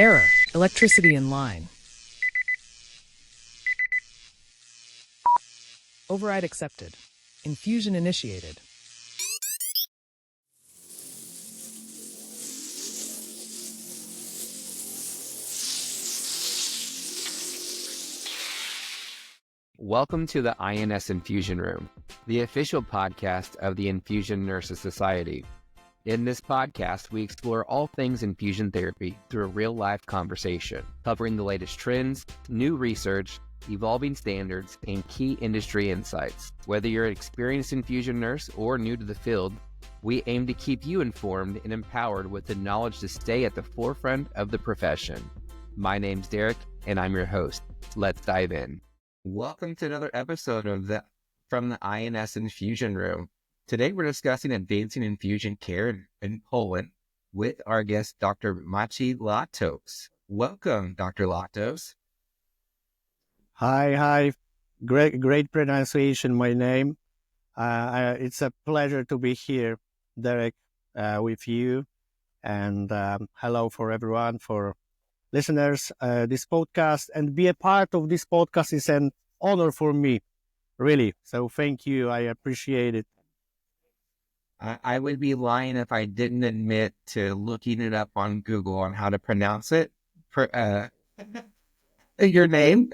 Error. Electricity in line. Override accepted. Infusion initiated. Welcome to the INS Infusion Room, the official podcast of the Infusion Nurses Society. In this podcast, we explore all things infusion therapy through a real-life conversation, covering the latest trends, new research, evolving standards, and key industry insights. Whether you're an experienced infusion nurse or new to the field, we aim to keep you informed and empowered with the knowledge to stay at the forefront of the profession. My name's Derek, and I'm your host. Let's dive in. Welcome to another episode from the INS Infusion Room. Today we're discussing advancing infusion care in Poland with our guest, Dr. Maciej Latos. Welcome, Dr. Latos. Hi. Great pronunciation, my name. It's a pleasure to be here, Derek, with you. And hello for everyone, for listeners, this podcast. And be a part of this podcast is an honor for me, really. So thank you. I appreciate it. I would be lying if I didn't admit to looking it up on Google on how to pronounce it, your name.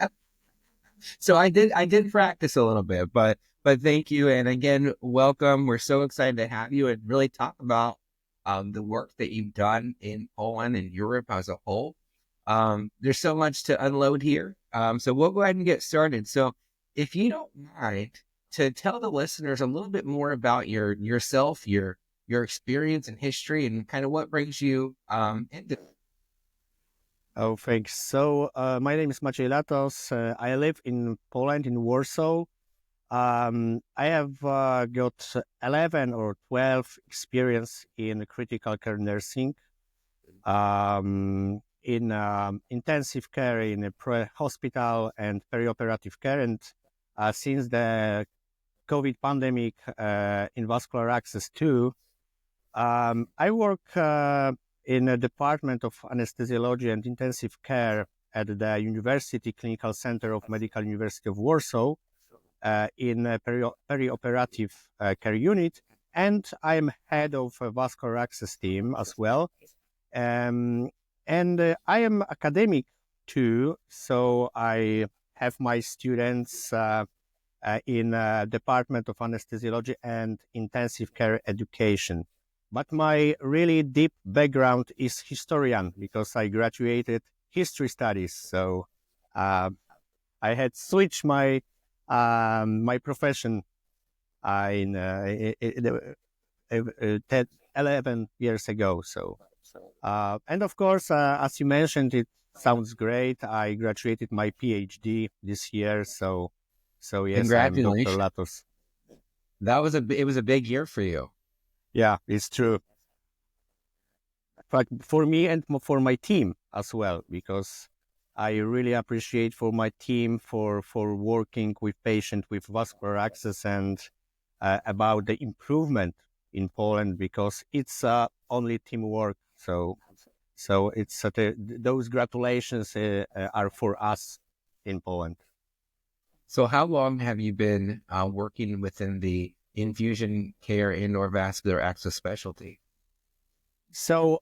So I did practice a little bit, but thank you. And again, welcome. We're so excited to have you and really talk about the work that you've done in Poland and Europe as a whole. There's so much to unload here. So we'll go ahead and get started. So if you don't mind, to tell the listeners a little bit more about yourself, your experience and history, and kind of what brings you into. Oh, thanks. So my name is Maciej Latos. I live in Poland, in Warsaw. I have got 11 or 12 experience in critical care nursing, in intensive care, in hospital and perioperative care, and since the COVID pandemic in vascular access too. I work in a department of anesthesiology and intensive care at the University Clinical Center of Medical University of Warsaw in a perioperative care unit, and I'm head of a vascular access team as well. And I am academic too, so I have my students in Department of Anesthesiology and Intensive Care Education. But my really deep background is historian because I graduated history studies. So I had switched my my profession in 11 years ago. So and of course, as you mentioned, it sounds great. I graduated my PhD this year. So yes, Congratulations. I'm Dr. Latos. It was a big year for you. Yeah, it's true. But for me and for my team as well, because I really appreciate for my team for working with patients with vascular access and about the improvement in Poland, because it's only teamwork. So it's those congratulations are for us in Poland. So how long have you been working within the infusion care and/or vascular access specialty? So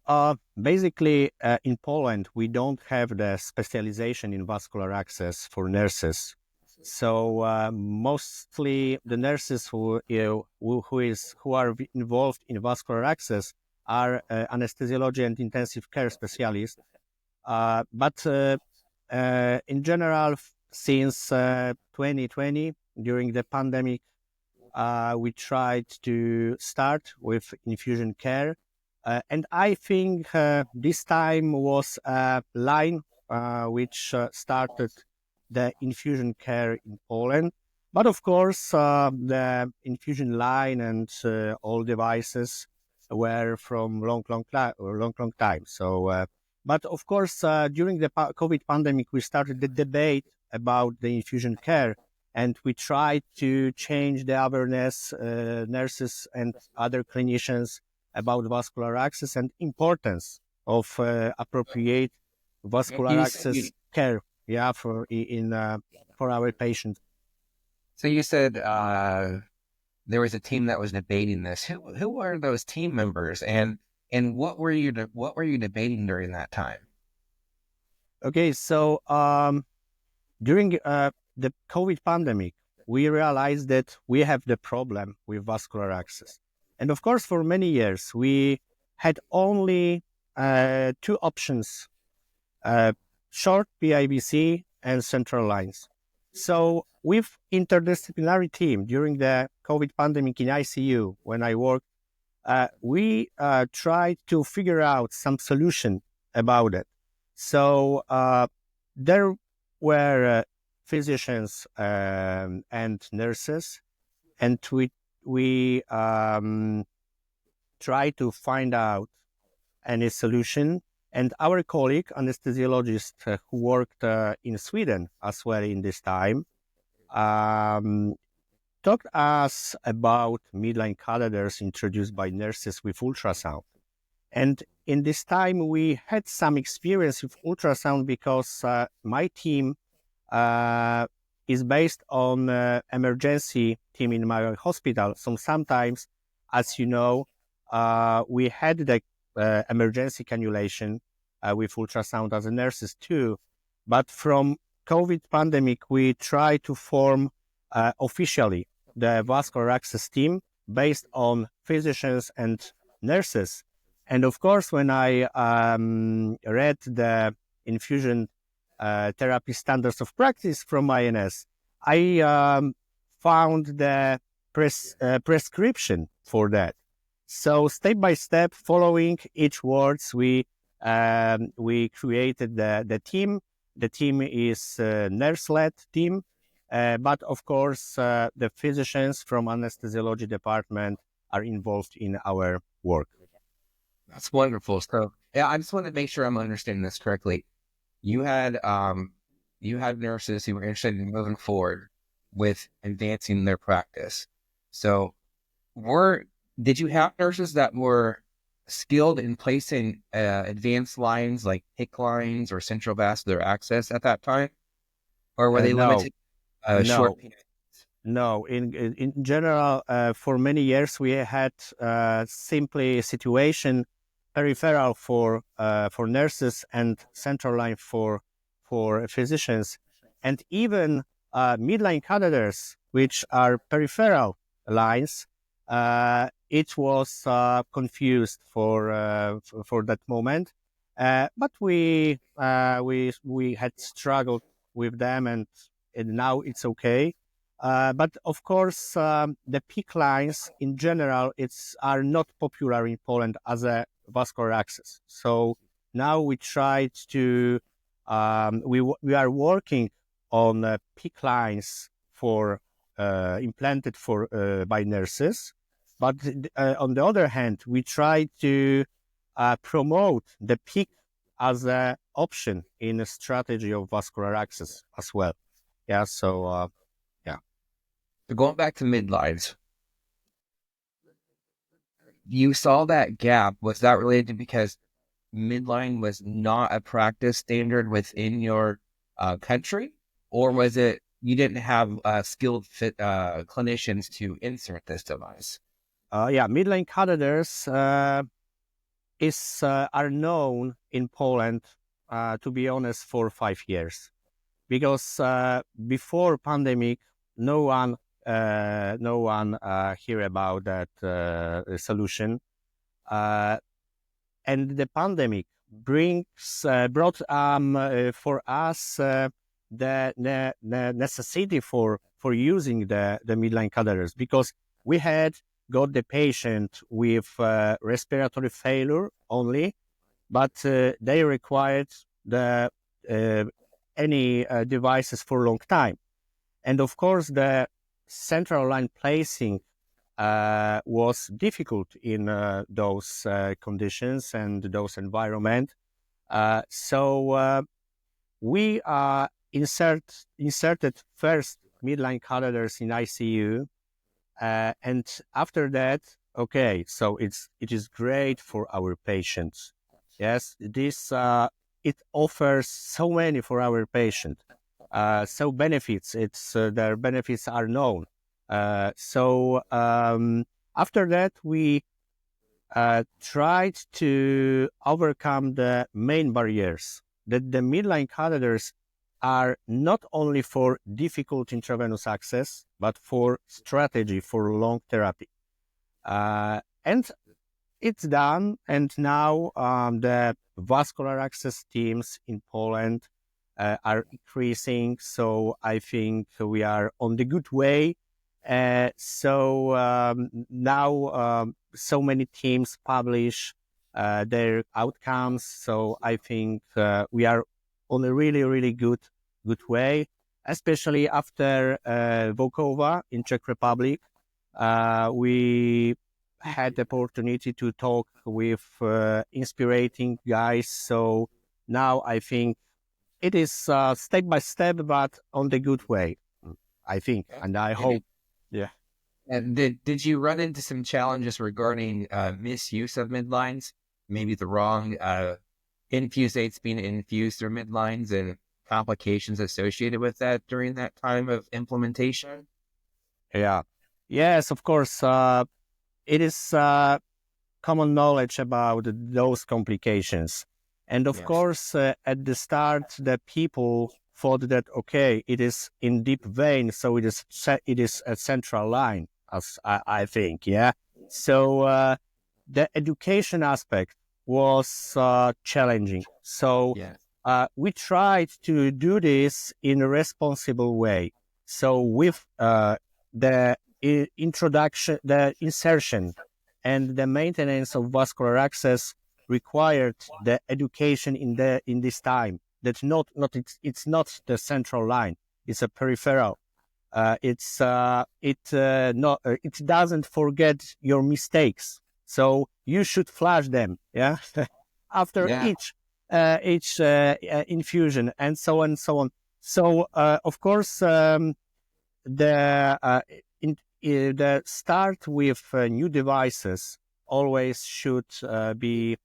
basically, in Poland, we don't have the specialization in vascular access for nurses. So mostly the nurses who are involved in vascular access are anesthesiology and intensive care specialists. But in general, since 2020, during the pandemic, we tried to start with infusion care. And I think this time was a line which started the infusion care in Poland. But of course, the infusion line and all devices were from long time. So, but of course, during the COVID pandemic, we started the debate about the infusion care, and we tried to change the awareness, nurses and other clinicians about vascular access and importance of appropriate vascular You, access care, yeah, for our patients. so you said there was a team that was debating this. Who are those team members, and what were you debating during that time? Okay, so during the COVID pandemic, we realized that we have the problem with vascular access. And of course, for many years, we had only two options, short PIBC and central lines. So with interdisciplinary team during the COVID pandemic in ICU, when I worked, we tried to figure out some solution about it. So there were physicians and nurses, and we tried to find out any solution. And our colleague, anesthesiologist who worked in Sweden as well in this time, talked us about midline catheters introduced by nurses with ultrasound. And in this time, we had some experience with ultrasound because my team is based on emergency team in my hospital. So sometimes, as you know, we had the emergency cannulation with ultrasound as a nurses too. But from COVID pandemic, we try to form officially the vascular access team based on physicians and nurses. And of course, when I read the infusion therapy standards of practice from INS, I found the prescription for that. So step by step, following each words, we created the team. The team is a nurse-led team, but of course, the physicians from anesthesiology department are involved in our work. That's wonderful. So yeah, I just want to make sure I'm understanding this correctly. You had nurses who were interested in moving forward with advancing their practice. So did you have nurses that were skilled in placing advanced lines like PICC lines or central vascular access at that time? Or were they limited short periods? No, in general, for many years we had simply situation peripheral for nurses and central line for physicians, and even midline catheters, which are peripheral lines. It was confused for that moment, but we had struggled with them, and now it's okay. But of course, the PICC lines in general are not popular in Poland as a vascular access. So now we tried to we are working on PICC lines for implanted for by nurses, but on the other hand, we try to promote the PICC as an option in a strategy of vascular access as well. Yeah. So. So going back to midlines, you saw that gap. Was that related to because midline was not a practice standard within your country, or was it you didn't have skilled clinicians to insert this device? Midline catheters are known in Poland, to be honest, for 5 years, because before pandemic, no one hear about that solution, and the pandemic brought for us the necessity for using the midline catheters, because we had got the patient with respiratory failure only, but they required the any devices for a long time. And of course, the central line placing was difficult in those conditions and those environment. So we inserted first midline catheters in ICU, and after that, okay, so it is great for our patients. Yes, this it offers so many for our patient. So benefits, their benefits are known. After that, we tried to overcome the main barriers that the midline catheters are not only for difficult intravenous access, but for strategy for long therapy. And it's done. And now the vascular access teams in Poland are increasing. So I think we are on the good way. Now so many teams publish their outcomes. So I think we are on a really, really good way, especially after Vokova in Czech Republic. We had the opportunity to talk with inspiring guys. So now I think it is step by step, but on the good way, I think, and I hope. Yeah. And did you run into some challenges regarding misuse of midlines? Maybe the wrong infusates being infused through midlines and complications associated with that during that time of implementation? Yeah. Yes, of course. It is common knowledge about those complications. And of course, at the start, the people thought that, okay, it is in deep vein, so it is a central line, as I think, yeah. So the education aspect was challenging. So we tried to do this in a responsible way. So with the introduction, the insertion, and the maintenance of vascular access required the education in this time. That's it's not the central line. It's a peripheral. It doesn't forget your mistakes. So you should flash them. Yeah, after each infusion and so on and so on. So of course the start with new devices always should be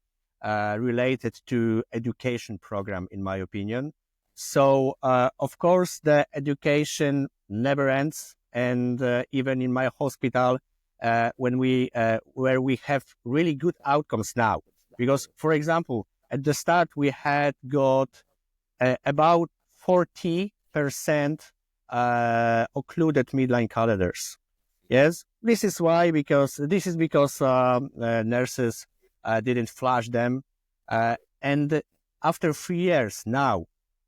related to education program, in my opinion. So, of course, the education never ends. And even in my hospital, where we have really good outcomes now. Because, for example, at the start, we had got about 40% occluded midline catheters. Yes, this is because nurses didn't flush them, and after 3 years now,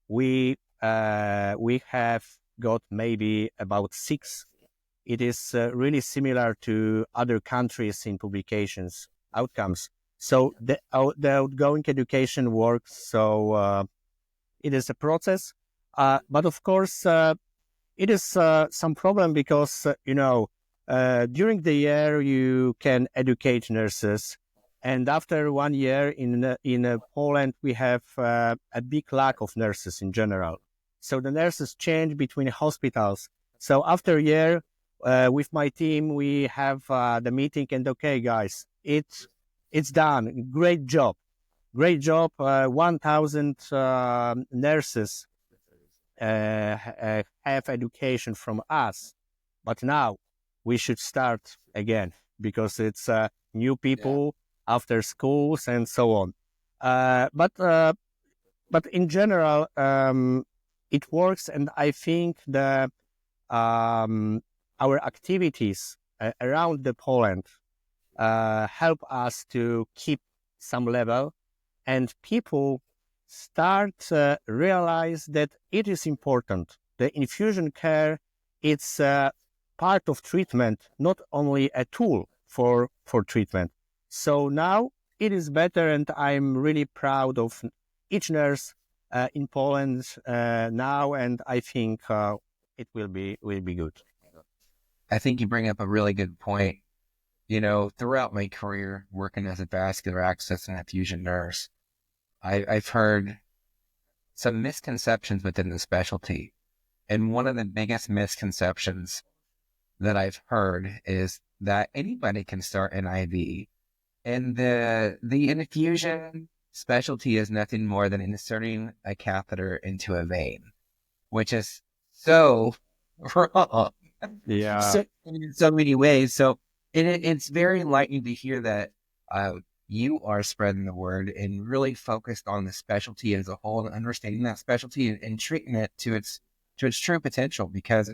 we have got maybe about 6. It is really similar to other countries in publications outcomes. So the outgoing education works. So it is a process, but of course it is some problem because during the year you can educate nurses, and after 1 year in Poland we have a big lack of nurses in general. So the nurses change between hospitals. So after a year, with my team we have the meeting, and okay, guys, it's done. Great job. 1,000 nurses have education from us, but now we should start again because it's new people after schools and so on. But in general, it works, and I think our activities around the Poland help us to keep some level, and people start realize that it is important. The infusion care, it's part of treatment, not only a tool for treatment. So now it is better, and I'm really proud of each nurse in Poland now, and I think it will be good. I think you bring up a really good point. Throughout my career working as a vascular access and infusion nurse, I've heard some misconceptions within the specialty. And one of the biggest misconceptions that I've heard is that anybody can start an IV. And the infusion specialty is nothing more than inserting a catheter into a vein, which is so wrong. Yeah. So, in so many ways. So it's very enlightening to hear that you are spreading the word and really focused on the specialty as a whole and understanding that specialty and treating it to its true potential, because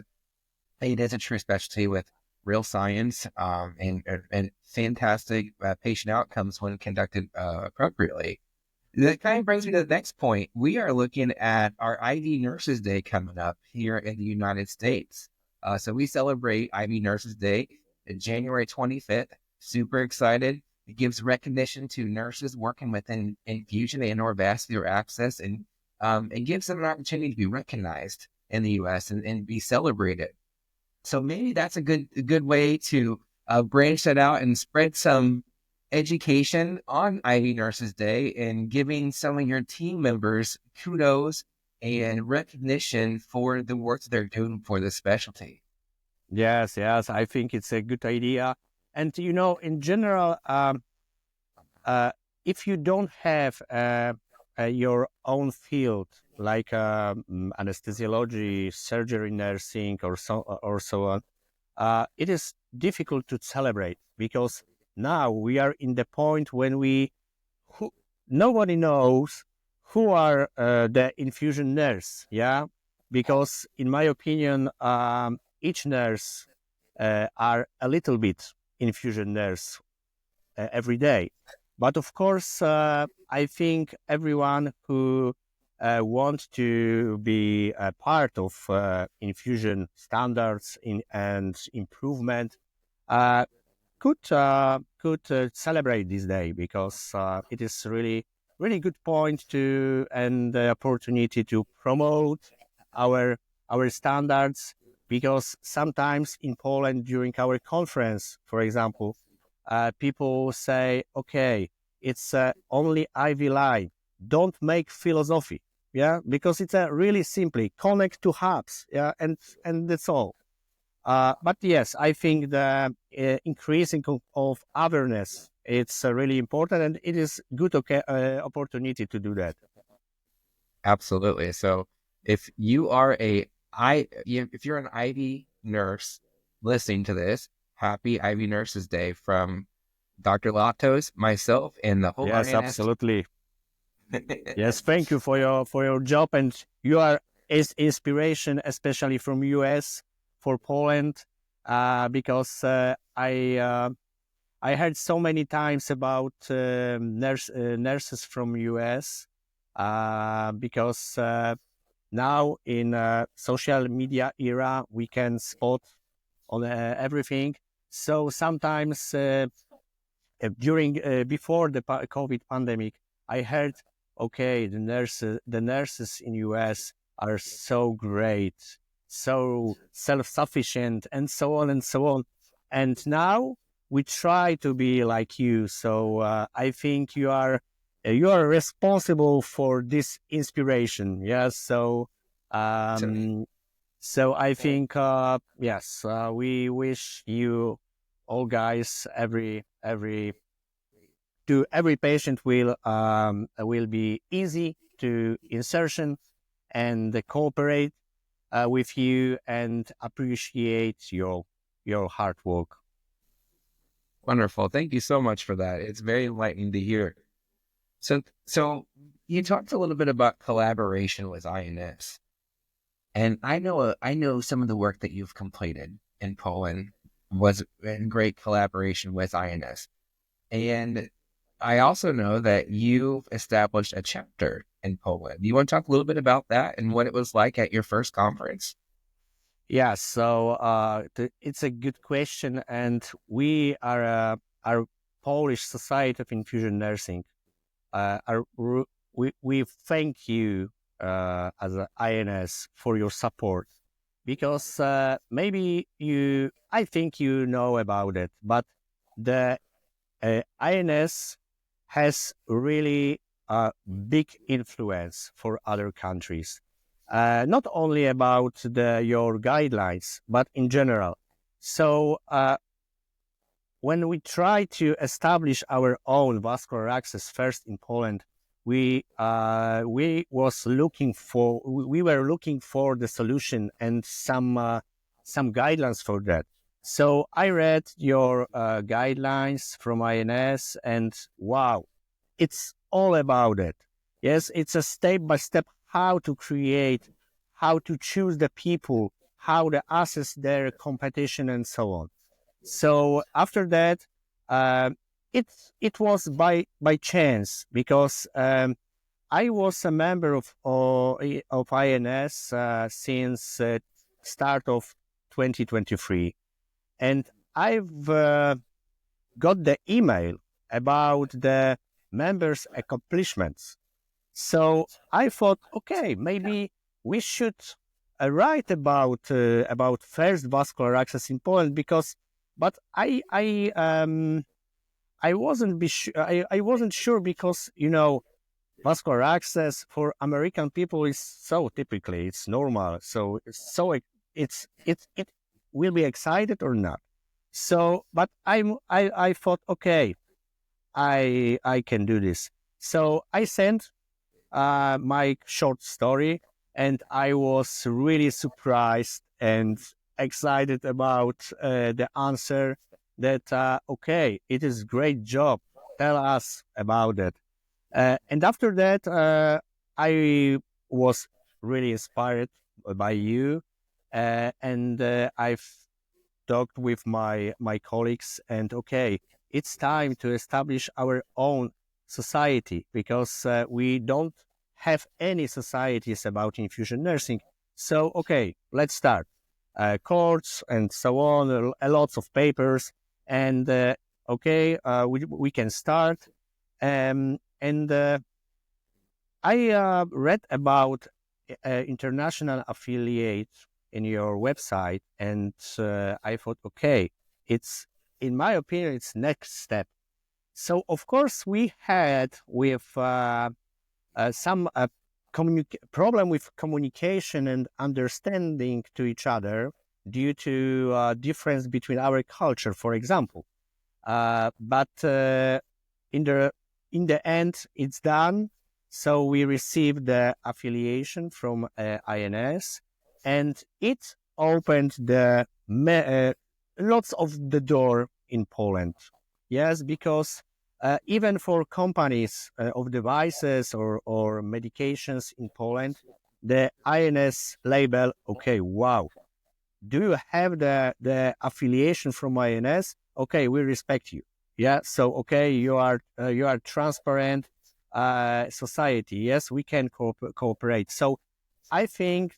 it is a true specialty with real science and fantastic patient outcomes when conducted appropriately. That kind of brings me to the next point. We are looking at our IV Nurses Day coming up here in the United States. So we celebrate IV Nurses Day January 25th. Super excited. It gives recognition to nurses working within infusion and or vascular access, and it gives them an opportunity to be recognized in the U.S. and be celebrated. So maybe that's a good way to branch that out and spread some education on IV Nurses Day and giving some of your team members kudos and recognition for the work that they're doing for this specialty. Yes, I think it's a good idea. And in general, if you don't have your own field, like anesthesiology, surgery, nursing, or so on, it is difficult to celebrate, because now we are in the point when nobody knows who are the infusion nurse. Yeah, because in my opinion, each nurse are a little bit infusion nurse every day. But of course, I think everyone who wants to be a part of infusion standards and improvement uh, could celebrate this day, because it is really good point to and the opportunity to promote our standards. Because sometimes in Poland, during our conference, for example, people say, okay, it's only IV line, don't make philosophy. Yeah, because it's really simply connect to hubs. Yeah, and that's all. But yes, I think the increasing of awareness, it's really important, and it is good opportunity to do that. Absolutely. So if you are if you're an IV nurse listening to this, happy IV Nurses Day from Dr. Latos, myself, and the whole Yes, INS. absolutely. Yes, thank you for your job, and you are inspiration, especially from US for Poland, because I heard so many times about nurses from US, because now in social media era we can spot on everything. So sometimes during before the COVID pandemic, I heard, okay, the nurses in US are so great, so self-sufficient, and so on and so on. And now we try to be like you. So I think you are responsible for this inspiration. Yes. So so I think yes, we wish you all guys every patient will be easy to insertion and cooperate with you and appreciate your hard work. Wonderful. Thank you so much for that. It's very enlightening to hear. So you talked a little bit about collaboration with INS, and I know some of the work that you've completed in Poland was in great collaboration with INS, and I also know that you've established a chapter in Poland. Do you want to talk a little bit about that and what it was like at your first conference? Yeah, so it's a good question, and we are our Polish Society of Infusion Nursing. We thank you as an INS for your support, because maybe I think you know about it, but the INS has really a big influence for other countries. Not only about your guidelines, but in general. So when we try to establish our own vascular access first in Poland, we were looking for the solution and some guidelines for that. So I read your guidelines from INS, and wow, it's all about it. Yes, it's a step by step how to create, how to choose the people, how to assess their competition, and so on. So after that, uh, it was by chance, because I was a member of INS since start of 2023, and I've got the email about the members' accomplishments. So I thought, okay, maybe we should write about first vascular access in Poland, but I wasn't sure, because vascular access for American people is so typically it's normal, it will be excited or not. So, but I thought, okay, I can do this. So I sent my short story, and I was really surprised and excited about the answer. That okay, it is great job. Tell us about it. And after that, I was really inspired by you, and I've talked with my colleagues, and okay, it's time to establish our own society, because we don't have any societies about infusion nursing. So okay, let's start. Courts and so on, lots of papers, and okay, we can start. And I read about international affiliate in your website, and I thought, okay, it's, in my opinion, it's next step. So of course we had with some problem with communication and understanding to each other due to difference between our culture, for example. But in the end, it's done. So we received the affiliation from INS, and it opened the lots of the door in Poland. Yes, because even for companies of devices or medications in Poland, the INS label, okay, wow, do you have the affiliation from INS? Okay, we respect you. Yeah, so okay, you are transparent society. Yes, we can cooperate. So I think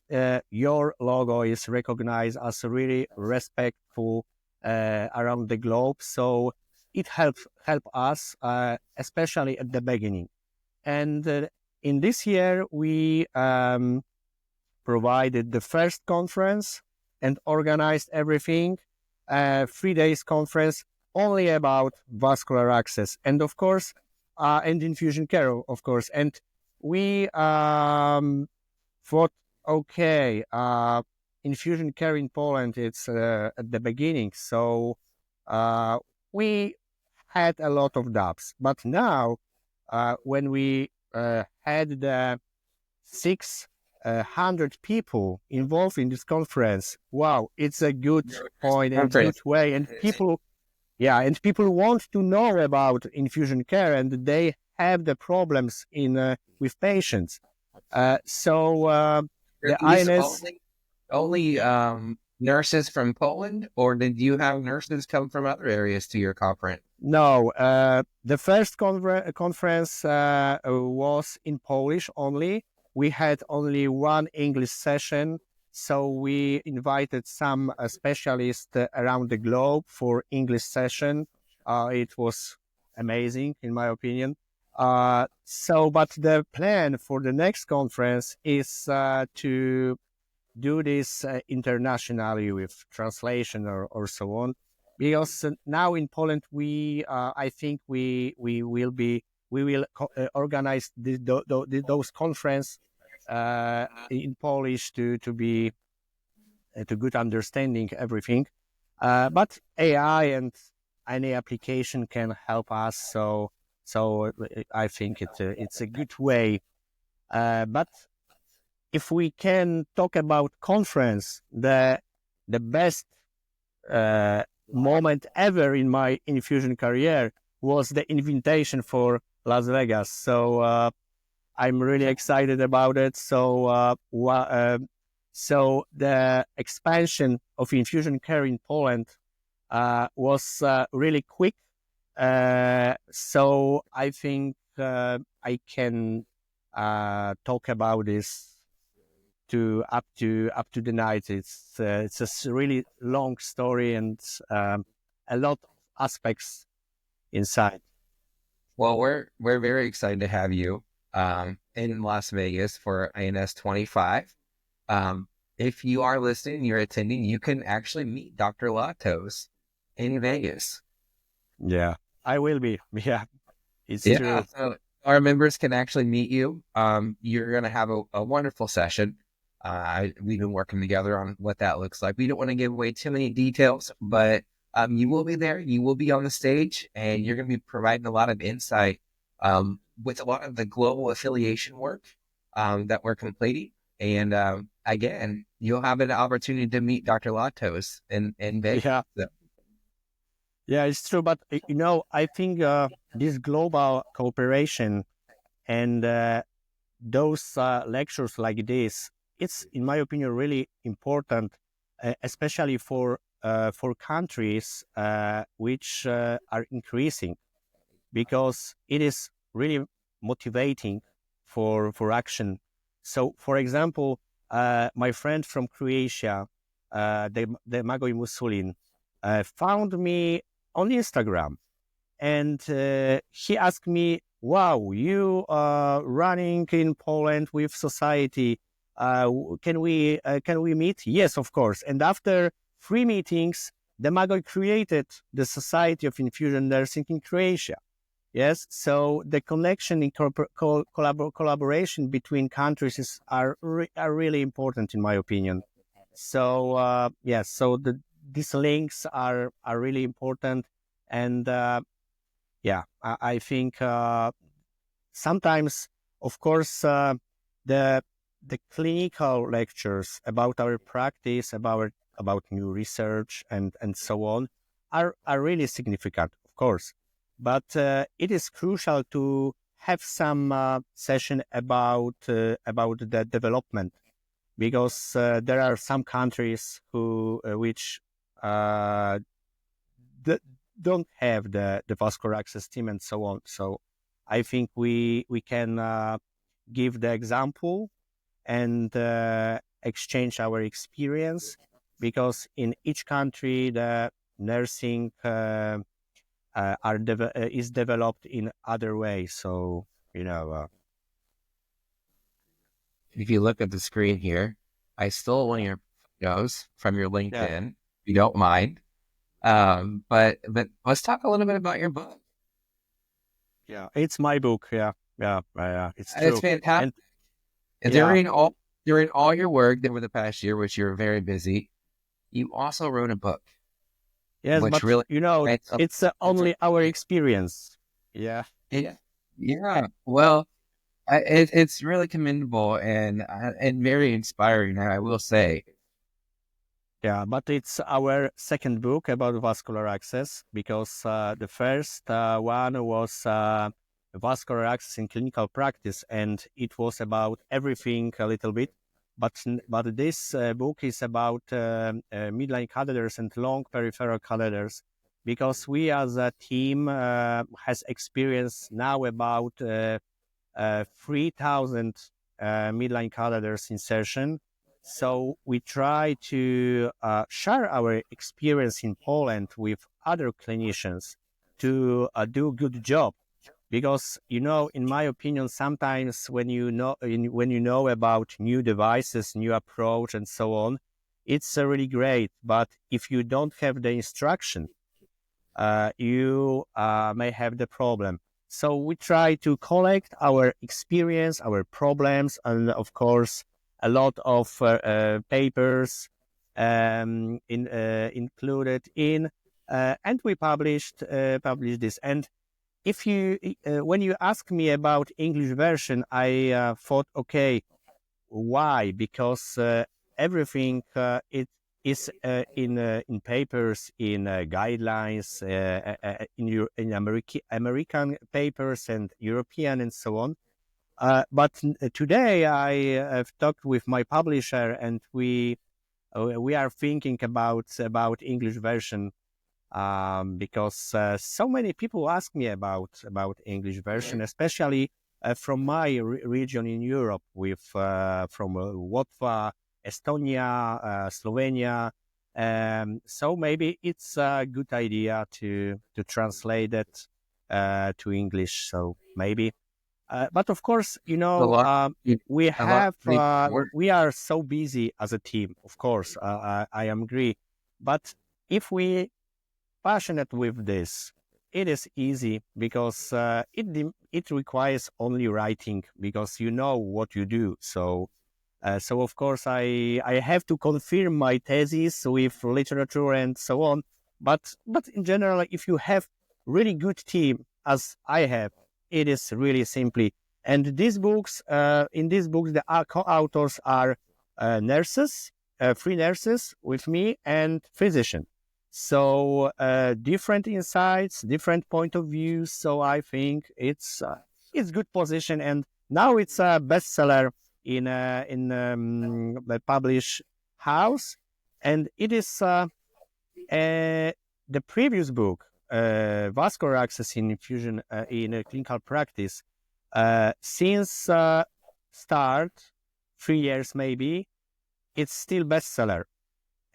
your logo is recognized as really respectful around the globe. So it help us, especially at the beginning. And in this year, we provided the first conference and organized everything. 3 days conference only about vascular access, and of course, and infusion care, of course. And we thought, okay, infusion care in Poland, it's at the beginning, so we had a lot of doubts. But now, when we had the 600 people involved in this conference, wow, it's a good point and good way. And people, yeah, and people want to know about infusion care, and they have the problems in with patients. So the INS only nurses from Poland, or did you have nurses come from other areas to your conference? No, the first conference was in Polish only. We had only one English session, so we invited some specialists around the globe for English session. It was amazing, in my opinion. But the plan for the next conference is to do this internationally with translation or so on, because now in Poland I think we will organize those conference in Polish to be to good understanding everything, but AI and any application can help us. So I think it's a good way. But if we can talk about conference, the best moment ever in my infusion career was the invitation for Las Vegas. So I'm really excited about it. So the expansion of infusion care in Poland was really quick. So I think I can talk about this up to the night. It's a really long story and a lot of aspects inside. Well, we're very excited to have you in Las Vegas for INS 25. If you are listening, you're attending, you can actually meet Dr. Latos in Vegas. Yeah, I will be. Yeah, it's true. So our members can actually meet you. You're going to have a wonderful session. We've been working together on what that looks like. We don't want to give away too many details, but you will be there. You will be on the stage, and you're going to be providing a lot of insight with a lot of the global affiliation work that we're completing. And again, you'll have an opportunity to meet Dr. Latos in Vegas. Yeah. So, Yeah, it's true. But, I think this global cooperation and those lectures like this, it's, in my opinion, really important, especially for countries which are increasing, because it is really motivating for action. So, for example, my friend from Croatia, the Magoj Musulin, found me on Instagram, and he asked me, "Wow, you are running in Poland with society. Can we meet?" Yes, of course. And after 3 meetings, the Magoj created the Society of Infusion Nursing in Croatia. Yes, so the connection in collaboration between countries are really important, in my opinion. So yes, so these links are really important, and I think sometimes, of course, the clinical lectures about our practice, about new research and so on, are really significant, of course. But it is crucial to have some session about the development, because there are some countries which don't have the vascular access team and so on. So I think we can give the example and exchange our experience, because in each country the nursing is developed in other ways. So if you look at the screen here, I stole one of your photos from your LinkedIn, if you don't mind. But let's talk a little bit about your book. Yeah, it's my book. Yeah, it's true. It's fantastic. And during all your work over the past year, which you're very busy, you also wrote a book. Yes, which but really it's only our experience. Yeah. Yeah. Well, it's really commendable and very inspiring, I will say. Yeah, but it's our second book about vascular access, because the first one was vascular access in clinical practice, and it was about everything a little bit. But this book is about midline catheters and long peripheral catheters, because we as a team has experience now about 3,000 midline catheters insertion. So we try to share our experience in Poland with other clinicians to do a good job. Because, in my opinion, sometimes when you know about new devices, new approach, and so on, it's really great. But if you don't have the instruction, you may have the problem. So we try to collect our experience, our problems, and of course, a lot of papers included in, and we published this. And if you when you ask me about English version, I thought, okay, why? Because everything it is in papers, in guidelines, in American papers and European and so on. But today I have talked with my publisher, and we are thinking about English version, because so many people ask me about English version, especially from my region in Europe, with from Latvia, Estonia, Slovenia. So maybe it's a good idea to translate it to English. So maybe, but of course, A lot, we a lot have needs work. we are so busy as a team. Of course, I agree, but if we passionate with this, it is easy, because it requires only writing, because you know what you do. So of course I have to confirm my thesis with literature and so on. But in general, if you have really good team as I have, it is really simply. And in these books, the co-authors are nurses, three nurses with me, and physician. So different insights, different point of views. So I think it's good position, and now it's a bestseller in the published house, and it is the previous book, vascular access in infusion in clinical practice, since start 3 years maybe, it's still bestseller,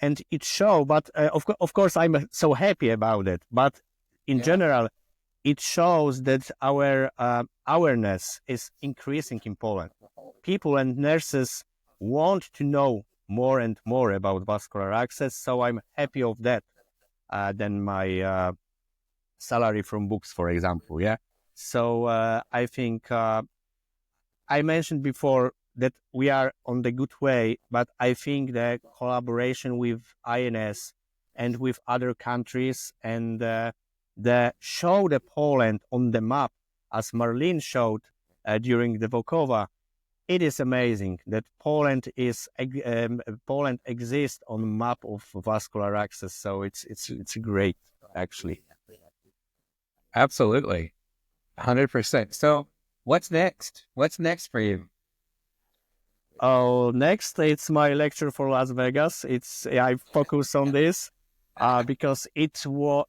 and it show. But of course, I'm so happy about it. But in general, it shows that our awareness is increasing in Poland. People and nurses want to know more and more about vascular access, so I'm happy of that than my salary from books, for example. Yeah. So I think I mentioned before that we are on the good way, but I think the collaboration with INS and with other countries, and the show the Poland on the map, as Marlene showed during the Volkova, it is amazing that Poland exists on map of vascular access. So it's great, actually. Absolutely. 100%. So what's next? What's next for you? Oh, next it's my lecture for Las Vegas. I focus on this because it will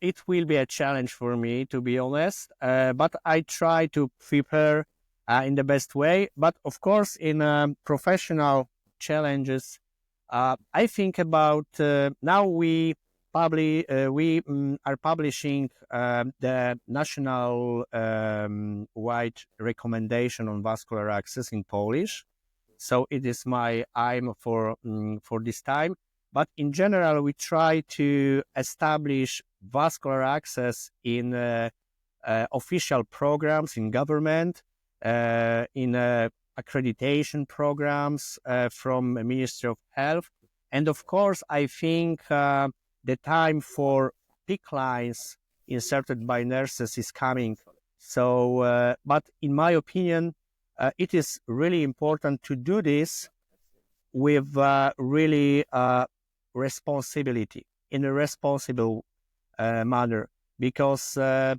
be a challenge for me, to be honest. But I try to prepare in the best way. But of course, in professional challenges, I think about now we are publishing the national wide recommendation on vascular access in Polish. So it is my aim for this time. But in general, we try to establish vascular access in official programs in government, in accreditation programs from the Ministry of Health. And of course, I think the time for PICC lines inserted by nurses is coming. So, but in my opinion, it is really important to do this with really responsibility, in a responsible manner, because now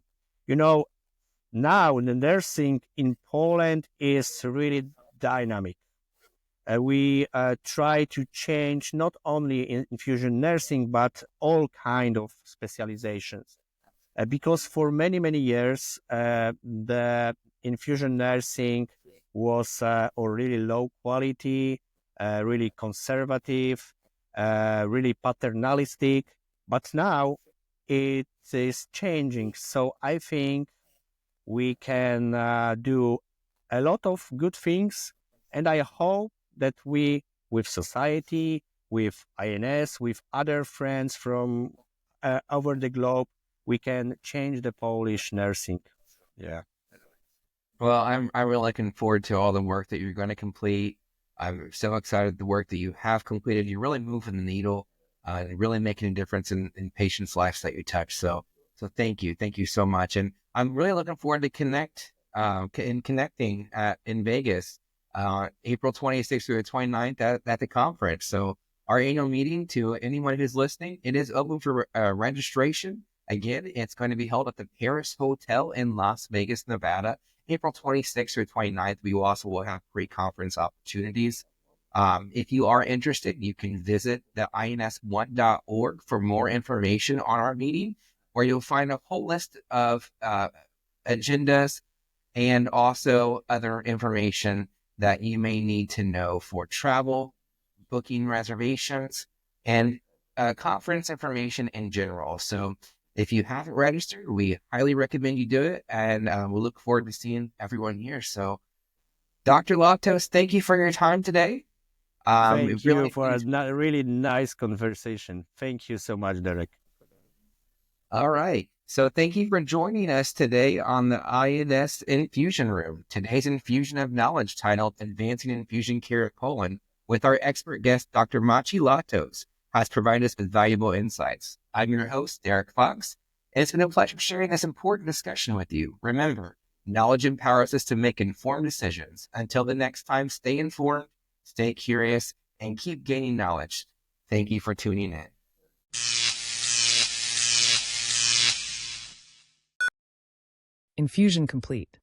the nursing in Poland is really dynamic. We try to change not only in infusion nursing, but all kind of specializations. Because for many, many years, the infusion nursing was really low quality, really conservative, really paternalistic. But now it is changing. So I think we can do a lot of good things. And I hope that we, with society, with INS, with other friends from over the globe, we can change the Polish nursing. Yeah. Well, I'm really looking forward to all the work that you're going to complete. I'm so excited the work that you have completed. You're really moving the needle and really making a difference in patients' lives that you touch. So So thank you. Thank you so much. And I'm really looking forward to connecting in Vegas, April 26th through the 29th at the conference. So our annual meeting, to anyone who's listening, it is open for registration. Again, it's going to be held at the Paris Hotel in Las Vegas, Nevada, April 26th through 29th. We will have pre-conference opportunities. If you are interested, you can visit the ins1.org for more information on our meeting, where you'll find a whole list of agendas and also other information that you may need to know for travel, booking reservations, and conference information in general. So if you haven't registered, we highly recommend you do it, and we'll look forward to seeing everyone here. So Dr. Latos, thank you for your time today. Thank you for a really nice conversation. Thank you so much, Derek. All right. So thank you for joining us today on the INS Infusion Room. Today's infusion of knowledge, titled Advancing Infusion Care at Poland, with our expert guest, Dr. Maciej Latos, has provided us with valuable insights. I'm your host, Derek Fox, and it's been a pleasure sharing this important discussion with you. Remember, knowledge empowers us to make informed decisions. Until the next time, stay informed, stay curious, and keep gaining knowledge. Thank you for tuning in. Infusion complete.